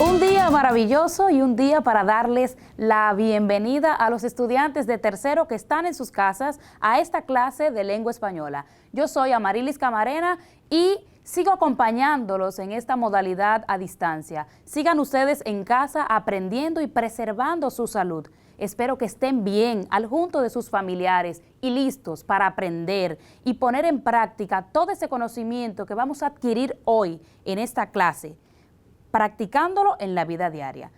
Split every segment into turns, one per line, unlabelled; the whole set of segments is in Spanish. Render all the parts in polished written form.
Un día maravilloso y un día para darles la bienvenida a los estudiantes de tercero que están en sus casas a esta clase de lengua española. Yo soy Amarilis Camarena y sigo acompañándolos en esta modalidad a distancia. Sigan ustedes en casa aprendiendo y preservando su salud. Espero que estén bien al junto de sus familiares y listos para aprender y poner en práctica todo ese conocimiento que vamos a adquirir hoy en esta clase, practicándolo en la vida diaria.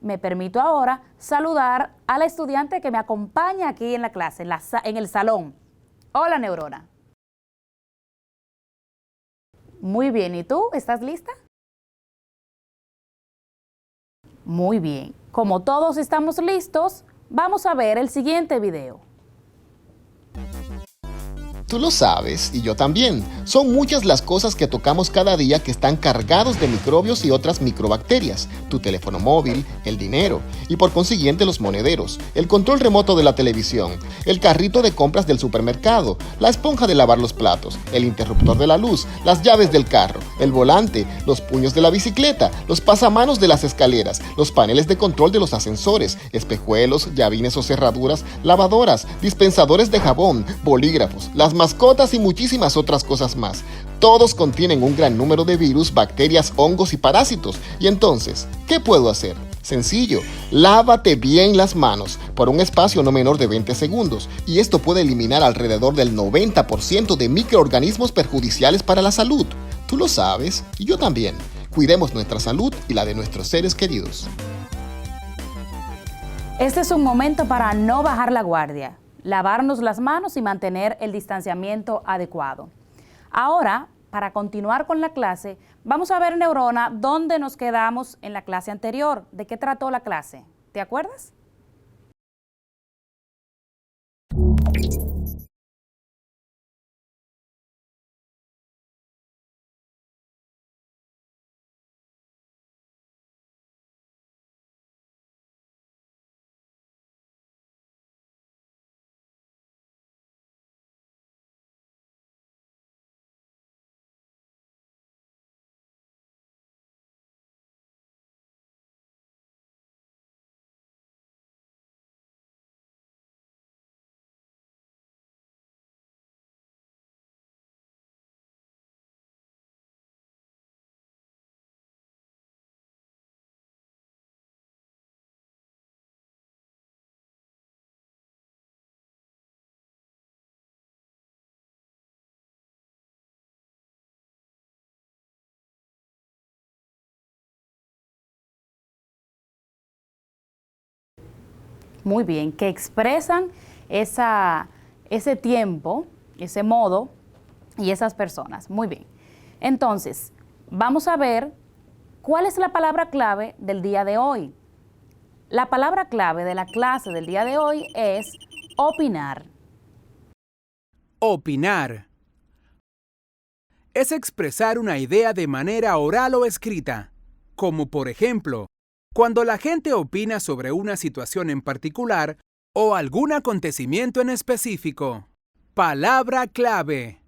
Me permito ahora saludar a la estudiante que me acompaña aquí en la clase, en el salón. Hola, Neurona. Muy bien, ¿y tú? ¿Estás lista? Muy bien. Como todos estamos listos, vamos a ver el siguiente video.
Tú lo sabes, y yo también. Son muchas las cosas que tocamos cada día que están cargados de microbios y otras microbacterias. Tu teléfono móvil, el dinero, y por consiguiente los monederos, el control remoto de la televisión, el carrito de compras del supermercado, la esponja de lavar los platos, el interruptor de la luz, las llaves del carro, el volante, los puños de la bicicleta, los pasamanos de las escaleras, los paneles de control de los ascensores, espejuelos, llavines o cerraduras, lavadoras, dispensadores de jabón, bolígrafos, las mascotas y muchísimas otras cosas más. Todos contienen un gran número de virus, bacterias, hongos y parásitos. Y entonces, ¿qué puedo hacer? Sencillo, lávate bien las manos por un espacio no menor de 20 segundos y esto puede eliminar alrededor del 90% de microorganismos perjudiciales para la salud. Tú lo sabes y yo también. Cuidemos nuestra salud y la de nuestros seres queridos.
Este es un momento para no bajar la guardia, lavarnos las manos y mantener el distanciamiento adecuado. Ahora, para continuar con la clase, vamos a ver, Neurona, dónde nos quedamos en la clase anterior. ¿De qué trató la clase? ¿Te acuerdas? Muy bien, que expresan ese tiempo, ese modo y esas personas. Muy bien. Entonces, vamos a ver cuál es la palabra clave del día de hoy. La palabra clave de la clase del día de hoy es opinar.
Opinar. Es expresar una idea de manera oral o escrita, como por ejemplo, cuando la gente opina sobre una situación en particular o algún acontecimiento en específico. Palabra clave.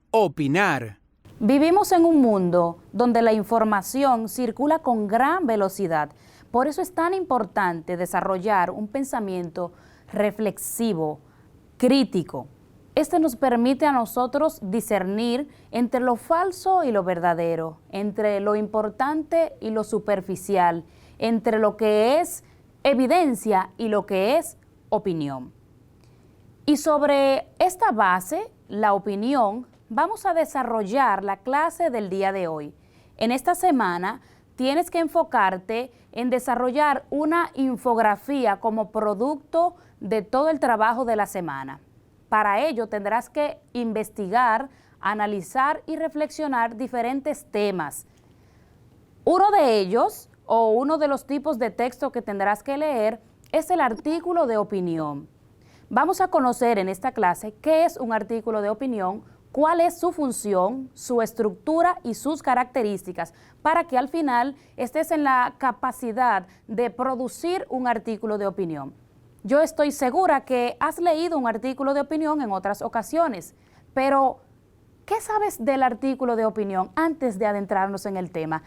Opinar.
Vivimos en un mundo donde la información circula con gran velocidad. Por eso es tan importante desarrollar un pensamiento reflexivo, crítico. Este nos permite a nosotros discernir entre lo falso y lo verdadero, entre lo importante y lo superficial, entre lo que es evidencia y lo que es opinión. Y sobre esta base, la opinión, vamos a desarrollar la clase del día de hoy. En esta semana tienes que enfocarte en desarrollar una infografía como producto de todo el trabajo de la semana. Para ello tendrás que investigar, analizar y reflexionar diferentes temas. Uno de ellos, o uno de los tipos de texto que tendrás que leer, es el artículo de opinión. Vamos a conocer en esta clase qué es un artículo de opinión, cuál es su función, su estructura y sus características, para que al final estés en la capacidad de producir un artículo de opinión. Yo estoy segura que has leído un artículo de opinión en otras ocasiones, pero ¿Qué sabes del artículo de opinión antes de adentrarnos en el tema?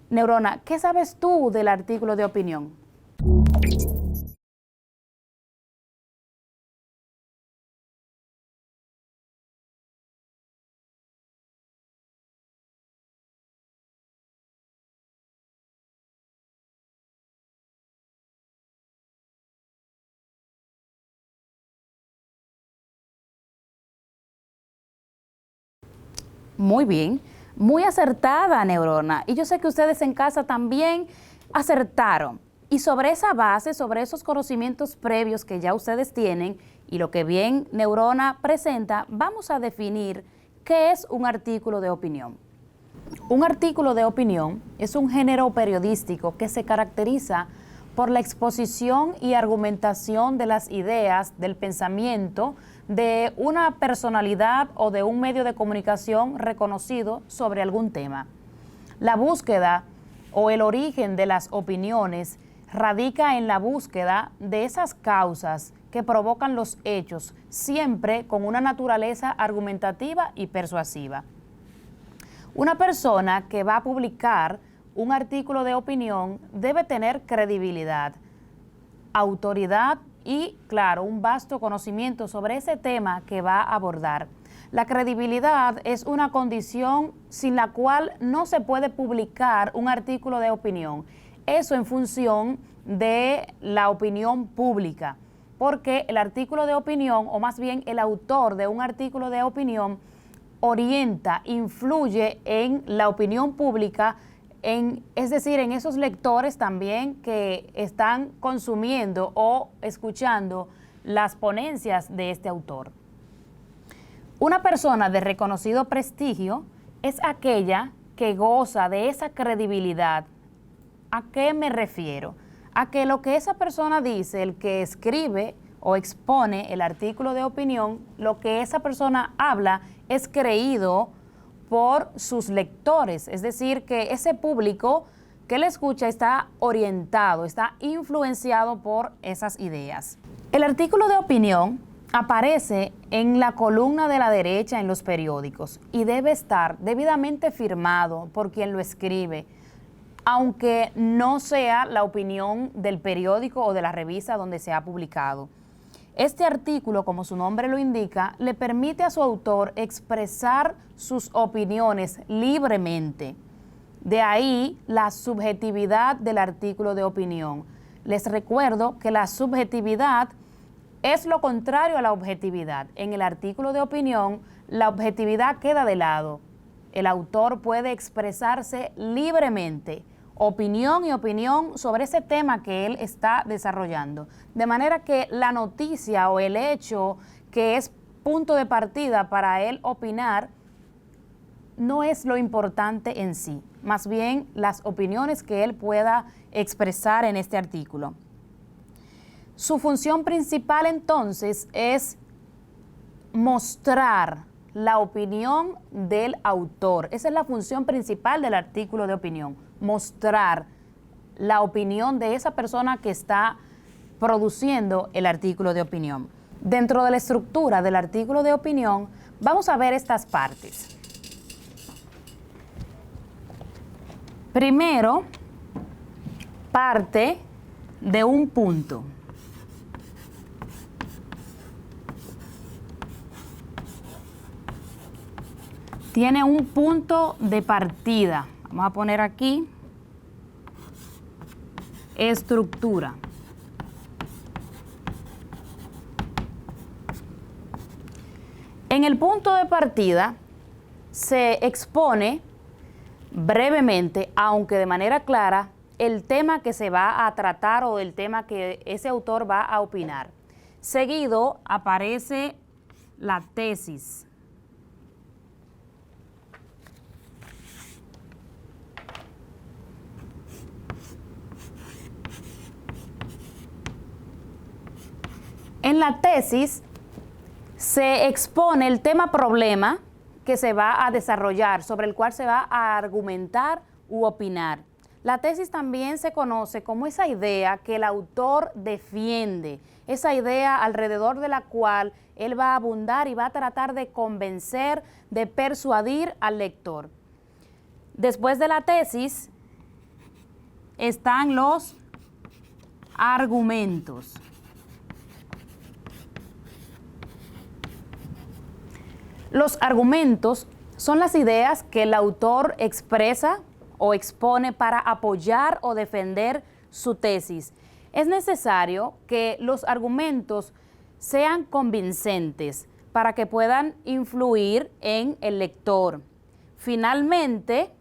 Neurona, ¿qué sabes tú del artículo de opinión? Muy bien, muy acertada, Neurona. Y yo sé que ustedes en casa también acertaron. Y sobre esa base, sobre esos conocimientos previos que ya ustedes tienen y lo que bien Neurona presenta, vamos a definir qué es un artículo de opinión. Un artículo de opinión es un género periodístico que se caracteriza por la exposición y argumentación de las ideas, del pensamiento, de una personalidad o de un medio de comunicación reconocido sobre algún tema. La búsqueda o el origen de las opiniones radica en la búsqueda de esas causas que provocan los hechos, siempre con una naturaleza argumentativa y persuasiva. Una persona que va a publicar un artículo de opinión debe tener credibilidad, autoridad y, claro, un vasto conocimiento sobre ese tema que va a abordar. La credibilidad es una condición sin la cual no se puede publicar un artículo de opinión. Eso en función de la opinión pública, porque el artículo de opinión, o más bien el autor de un artículo de opinión, orienta, influye en la opinión pública, es decir, en esos lectores también que están consumiendo o escuchando las ponencias de este autor. Una persona de reconocido prestigio es aquella que goza de esa credibilidad. ¿A qué me refiero? A que lo que esa persona dice, el que escribe o expone el artículo de opinión, lo que esa persona habla es creído por sus lectores, es decir, que ese público que le escucha está orientado, está influenciado por esas ideas. El artículo de opinión aparece en la columna de la derecha en los periódicos y debe estar debidamente firmado por quien lo escribe, aunque no sea la opinión del periódico o de la revista donde se ha publicado. Este artículo, como su nombre lo indica, le permite a su autor expresar sus opiniones libremente. De ahí la subjetividad del artículo de opinión. Les recuerdo que la subjetividad es lo contrario a la objetividad. En el artículo de opinión, la objetividad queda de lado. El autor puede expresarse libremente, opinión y opinión sobre ese tema que él está desarrollando. De manera que la noticia o el hecho que es punto de partida para él opinar no es lo importante en sí, más bien las opiniones que él pueda expresar en este artículo. Su función principal entonces es mostrar la opinión del autor. Esa es la función principal del artículo de opinión, mostrar la opinión de esa persona que está produciendo el artículo de opinión. Dentro de la estructura del artículo de opinión, vamos a ver estas partes. Primero, parte de un punto. Tiene un punto de partida. Vamos a poner aquí estructura. En el punto de partida se expone brevemente, aunque de manera clara, el tema que se va a tratar o el tema que ese autor va a opinar. Seguido aparece la tesis. En la tesis se expone el tema problema que se va a desarrollar, sobre el cual se va a argumentar u opinar. La tesis también se conoce como esa idea que el autor defiende, esa idea alrededor de la cual él va a abundar y va a tratar de convencer, de persuadir al lector. Después de la tesis están los argumentos. Los argumentos son las ideas que el autor expresa o expone para apoyar o defender su tesis. Es necesario que los argumentos sean convincentes para que puedan influir en el lector. Finalmente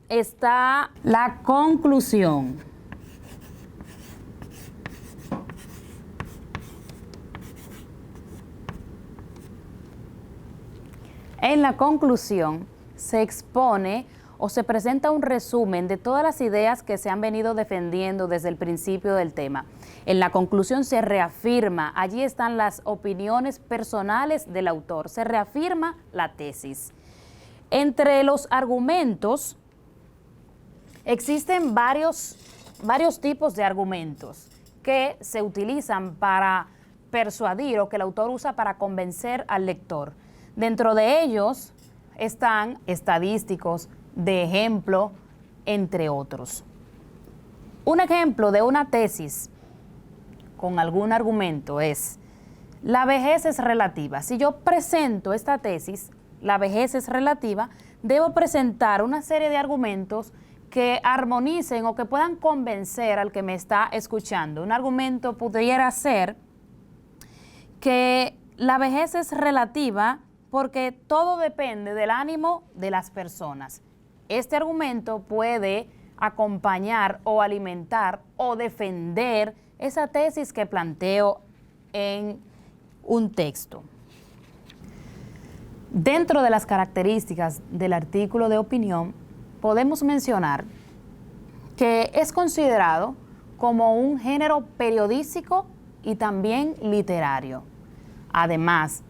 está la conclusión. En la conclusión se expone o se presenta un resumen de todas las ideas que se han venido defendiendo desde el principio del tema. En la conclusión se reafirma, allí están las opiniones personales del autor, se reafirma la tesis. Entre los argumentos existen varios tipos de argumentos que se utilizan para persuadir o que el autor usa para convencer al lector. Dentro de ellos están estadísticos, de ejemplo, entre otros. Un ejemplo de una tesis con algún argumento es: la vejez es relativa. Si yo presento esta tesis, la vejez es relativa, debo presentar una serie de argumentos que armonicen o que puedan convencer al que me está escuchando. Un argumento pudiera ser que la vejez es relativa porque todo depende del ánimo de las personas. Este argumento puede acompañar o alimentar o defender esa tesis que planteo en un texto. Dentro de las características del artículo de opinión, podemos mencionar que es considerado como un género periodístico y también literario. Además,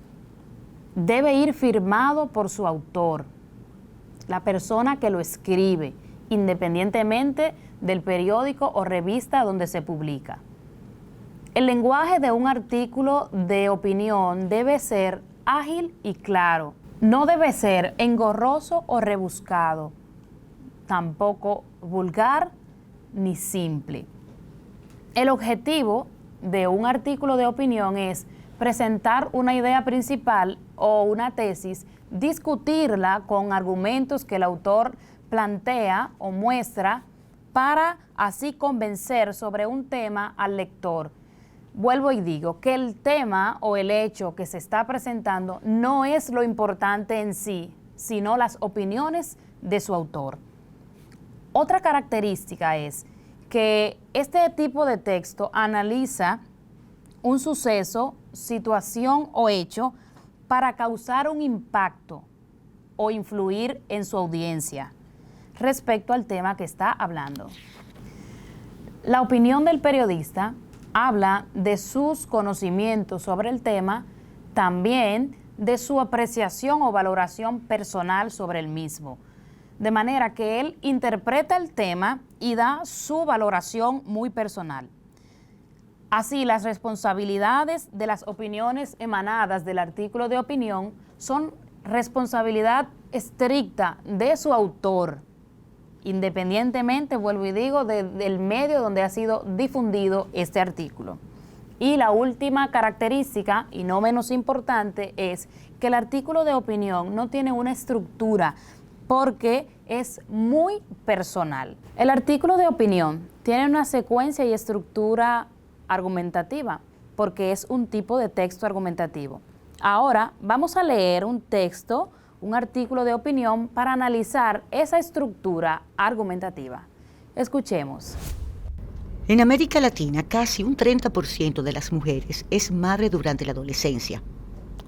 debe ir firmado por su autor, la persona que lo escribe, independientemente del periódico o revista donde se publica. El lenguaje de un artículo de opinión debe ser ágil y claro. No debe ser engorroso o rebuscado, tampoco vulgar ni simple. El objetivo de un artículo de opinión es presentar una idea principal o una tesis, discutirla con argumentos que el autor plantea o muestra para así convencer sobre un tema al lector. Vuelvo y digo que el tema o el hecho que se está presentando no es lo importante en sí, sino las opiniones de su autor. Otra característica es que este tipo de texto analiza un suceso, situación o hecho para causar un impacto o influir en su audiencia respecto al tema que está hablando. La opinión del periodista habla de sus conocimientos sobre el tema, también de su apreciación o valoración personal sobre el mismo, de manera que él interpreta el tema y da su valoración muy personal. Así, las responsabilidades de las opiniones emanadas del artículo de opinión son responsabilidad estricta de su autor, independientemente, vuelvo y digo, del medio donde ha sido difundido este artículo. Y la última característica, y no menos importante, es que el artículo de opinión no tiene una estructura porque es muy personal. El artículo de opinión tiene una secuencia y estructura argumentativa porque es un tipo de texto argumentativo. Ahora vamos a leer un texto, un artículo de opinión para analizar esa estructura argumentativa. Escuchemos.
En América Latina, casi un 30% de las mujeres es madre durante la adolescencia.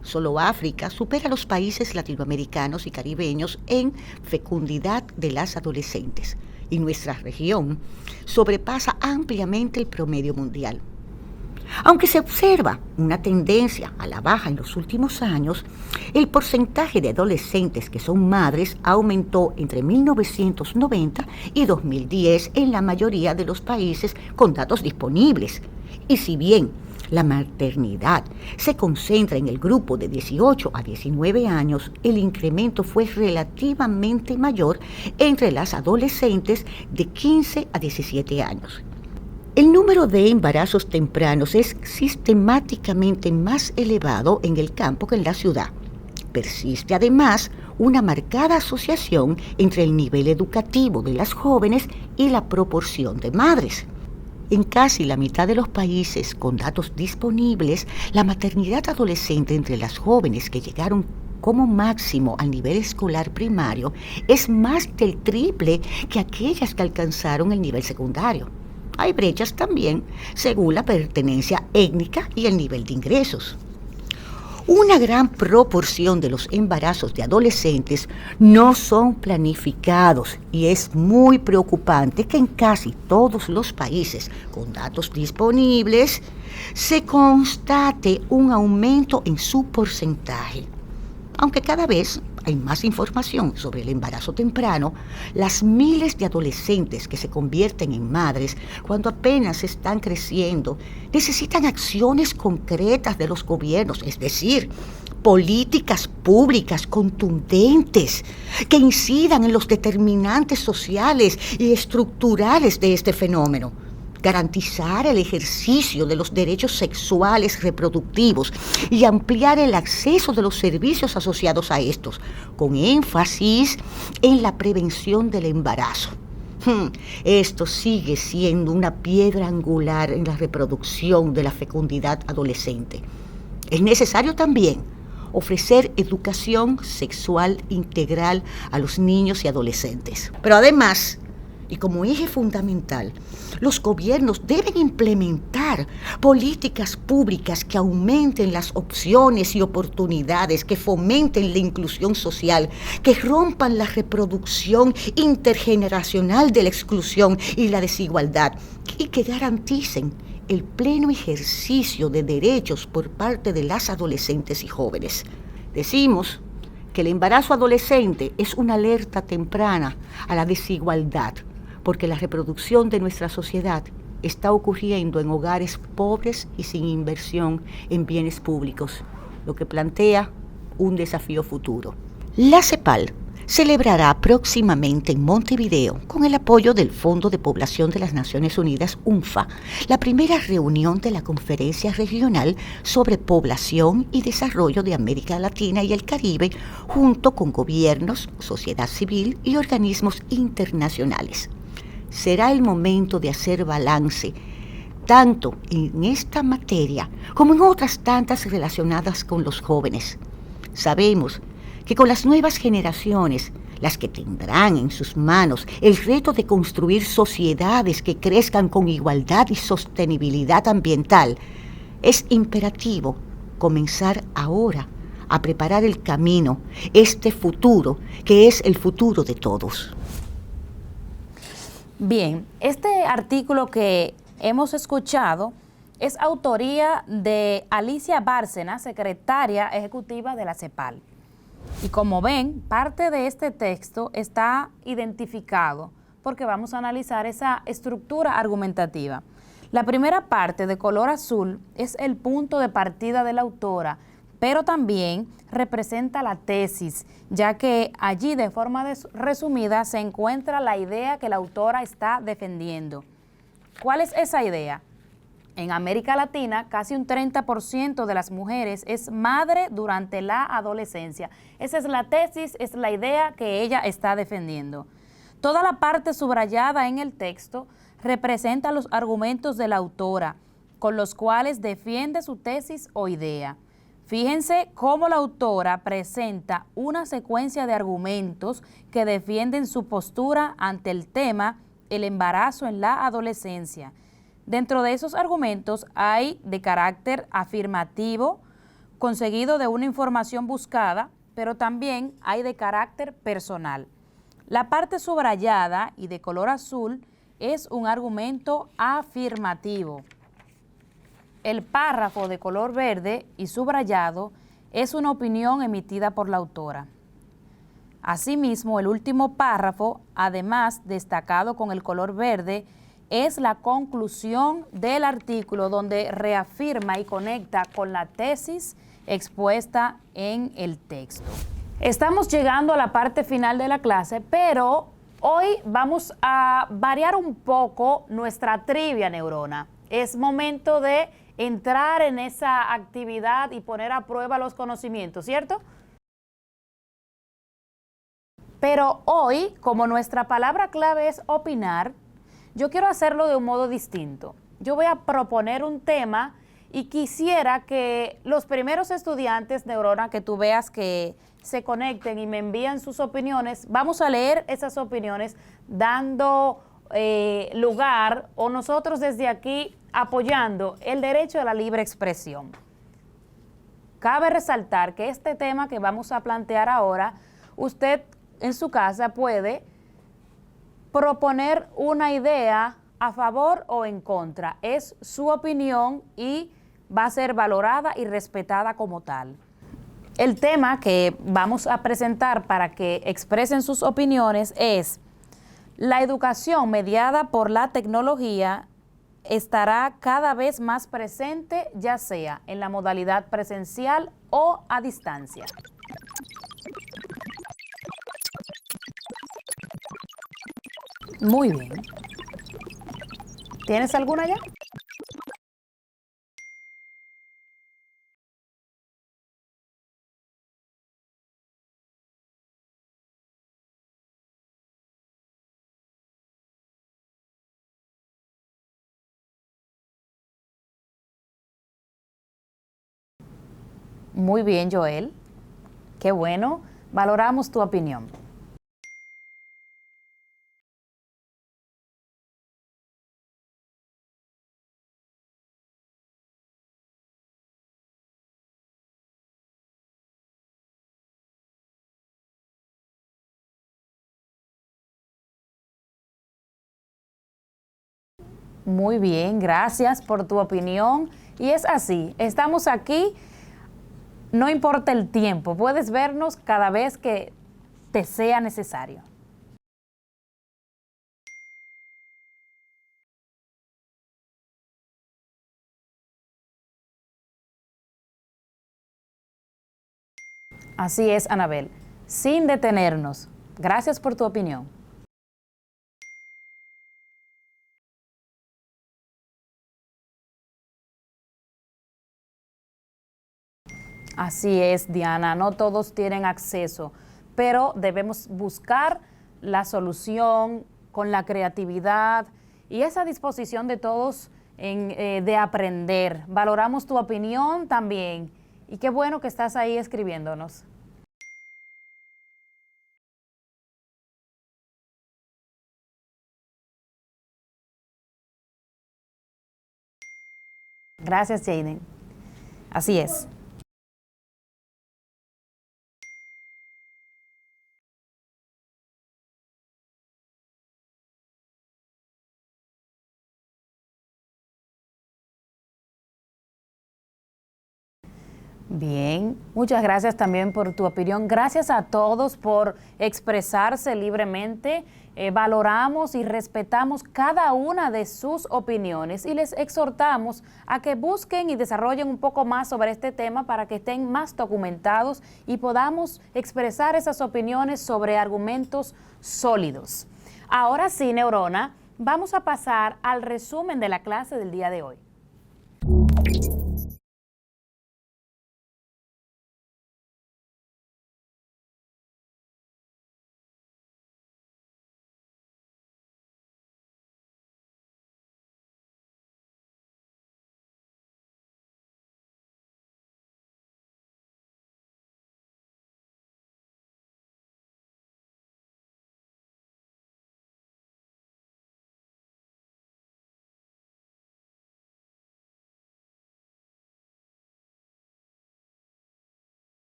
Solo África supera a los países latinoamericanos y caribeños en fecundidad de las adolescentes, y nuestra región sobrepasa ampliamente el promedio mundial. Aunque se observa una tendencia a la baja en los últimos años, el porcentaje de adolescentes que son madres aumentó entre 1990 y 2010 en la mayoría de los países con datos disponibles. Y si bien la maternidad se concentra en el grupo de 18 a 19 años, el incremento fue relativamente mayor entre las adolescentes de 15 a 17 años. El número de embarazos tempranos es sistemáticamente más elevado en el campo que en la ciudad. Persiste además una marcada asociación entre el nivel educativo de las jóvenes y la proporción de madres. En casi la mitad de los países con datos disponibles, la maternidad adolescente entre las jóvenes que llegaron como máximo al nivel escolar primario es más del triple que aquellas que alcanzaron el nivel secundario. Hay brechas también según la pertenencia étnica y el nivel de ingresos. Una gran proporción de los embarazos de adolescentes no son planificados y es muy preocupante que en casi todos los países con datos disponibles se constate un aumento en su porcentaje. Aunque cada vez hay más información sobre el embarazo temprano, las miles de adolescentes que se convierten en madres cuando apenas están creciendo necesitan acciones concretas de los gobiernos, es decir, políticas públicas contundentes que incidan en los determinantes sociales y estructurales de este fenómeno. Garantizar el ejercicio de los derechos sexuales reproductivos y ampliar el acceso de los servicios asociados a estos, con énfasis en la prevención del embarazo. Esto sigue siendo una piedra angular en la reproducción de la fecundidad adolescente. Es necesario también ofrecer educación sexual integral a los niños y adolescentes. Pero además, y como eje fundamental, los gobiernos deben implementar políticas públicas que aumenten las opciones y oportunidades, que fomenten la inclusión social, que rompan la reproducción intergeneracional de la exclusión y la desigualdad y que garanticen el pleno ejercicio de derechos por parte de las adolescentes y jóvenes. Decimos que el embarazo adolescente es una alerta temprana a la desigualdad, porque la reproducción de nuestra sociedad está ocurriendo en hogares pobres y sin inversión en bienes públicos, lo que plantea un desafío futuro. La CEPAL celebrará próximamente en Montevideo, con el apoyo del Fondo de Población de las Naciones Unidas, UNFPA, la primera reunión de la Conferencia Regional sobre Población y Desarrollo de América Latina y el Caribe, junto con gobiernos, sociedad civil y organismos internacionales. Será el momento de hacer balance, tanto en esta materia como en otras tantas relacionadas con los jóvenes. Sabemos que con las nuevas generaciones, las que tendrán en sus manos el reto de construir sociedades que crezcan con igualdad y sostenibilidad ambiental, es imperativo comenzar ahora a preparar el camino, este futuro, que es el futuro de todos.
Bien, este artículo que hemos escuchado es autoría de Alicia Bárcena, secretaria ejecutiva de la CEPAL. Y como ven, parte de este texto está identificado porque vamos a analizar esa estructura argumentativa. La primera parte, de color azul, es el punto de partida de la autora, pero también representa la tesis, ya que allí de forma resumida se encuentra la idea que la autora está defendiendo. ¿Cuál es esa idea? En América Latina, casi un 30% de las mujeres es madre durante la adolescencia. Esa es la tesis, es la idea que ella está defendiendo. Toda la parte subrayada en el texto representa los argumentos de la autora, con los cuales defiende su tesis o idea. Fíjense cómo la autora presenta una secuencia de argumentos que defienden su postura ante el tema el embarazo en la adolescencia. Dentro de esos argumentos hay de carácter afirmativo, conseguido de una información buscada, pero también hay de carácter personal. La parte subrayada y de color azul es un argumento afirmativo. el párrafo de color verde y subrayado es una opinión emitida por la autora. Asimismo, el último párrafo, además destacado con el color verde, es la conclusión del artículo donde reafirma y conecta con la tesis expuesta en el texto. Estamos llegando a la parte final de la clase, pero hoy vamos a variar un poco nuestra trivia neurona. Es momento de entrar en esa actividad y poner a prueba los conocimientos, ¿cierto? Pero hoy, como nuestra palabra clave es opinar, yo quiero hacerlo de un modo distinto. Yo voy a proponer un tema y quisiera que los primeros estudiantes, Neurona, que tú veas que se conecten y me envían sus opiniones, vamos a leer esas opiniones dando lugar o nosotros desde aquí apoyando el derecho a la libre expresión. Cabe resaltar que este tema que vamos a plantear ahora, usted en su casa puede proponer una idea a favor o en contra. Es su opinión y va a ser valorada y respetada como tal. El tema que vamos a presentar para que expresen sus opiniones es: la educación mediada por la tecnología estará cada vez más presente, ya sea en la modalidad presencial o a distancia. Muy bien. ¿Tienes alguna ya? Muy bien, Joel. Qué bueno. Valoramos tu opinión. Muy bien, gracias por tu opinión. Y es así, estamos aquí, no importa el tiempo, puedes vernos cada vez que te sea necesario. Así es, Anabel, sin detenernos. Gracias por tu opinión. Así es, Diana, no todos tienen acceso, pero debemos buscar la solución con la creatividad y esa disposición de todos de aprender. Valoramos tu opinión también y qué bueno que estás ahí escribiéndonos. Gracias, Jaden. Así es. Bien, muchas gracias también por tu opinión. Gracias a todos por expresarse libremente. Valoramos y respetamos cada una de sus opiniones y les exhortamos a que busquen y desarrollen un poco más sobre este tema para que estén más documentados y podamos expresar esas opiniones sobre argumentos sólidos. Ahora sí, Neurona, vamos a pasar al resumen de la clase del día de hoy.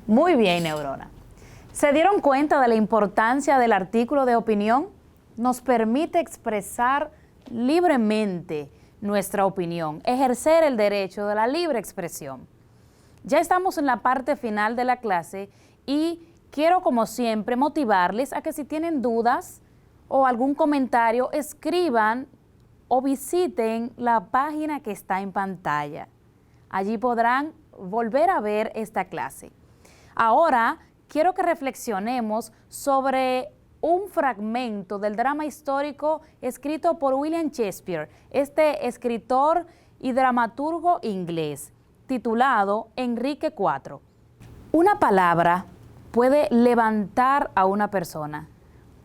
Muy bien, Neurona. ¿Se dieron cuenta de la importancia del artículo de opinión? Nos permite expresar libremente nuestra opinión, ejercer el derecho de la libre expresión. Ya estamos en la parte final de la clase y quiero, como siempre, motivarles a que si tienen dudas o algún comentario, escriban o visiten la página que está en pantalla. Allí podrán volver a ver esta clase. Ahora, quiero que reflexionemos sobre un fragmento del drama histórico escrito por William Shakespeare, este escritor y dramaturgo inglés, titulado Enrique IV. Una palabra puede levantar a una persona,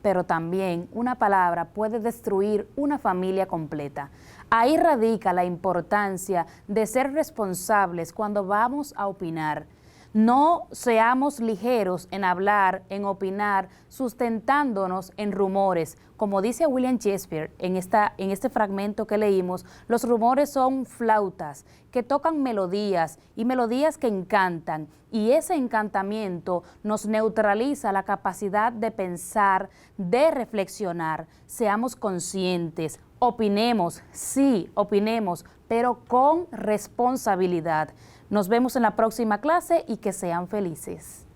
pero también una palabra puede destruir una familia completa. Ahí radica la importancia de ser responsables cuando vamos a opinar. No seamos ligeros en hablar, en opinar, sustentándonos en rumores. Como dice William Shakespeare en este fragmento que leímos, los rumores son flautas que tocan melodías y melodías que encantan. Y ese encantamiento nos neutraliza la capacidad de pensar, de reflexionar. Seamos conscientes, opinemos, sí, opinemos, pero con responsabilidad. Nos vemos en la próxima clase y que sean felices.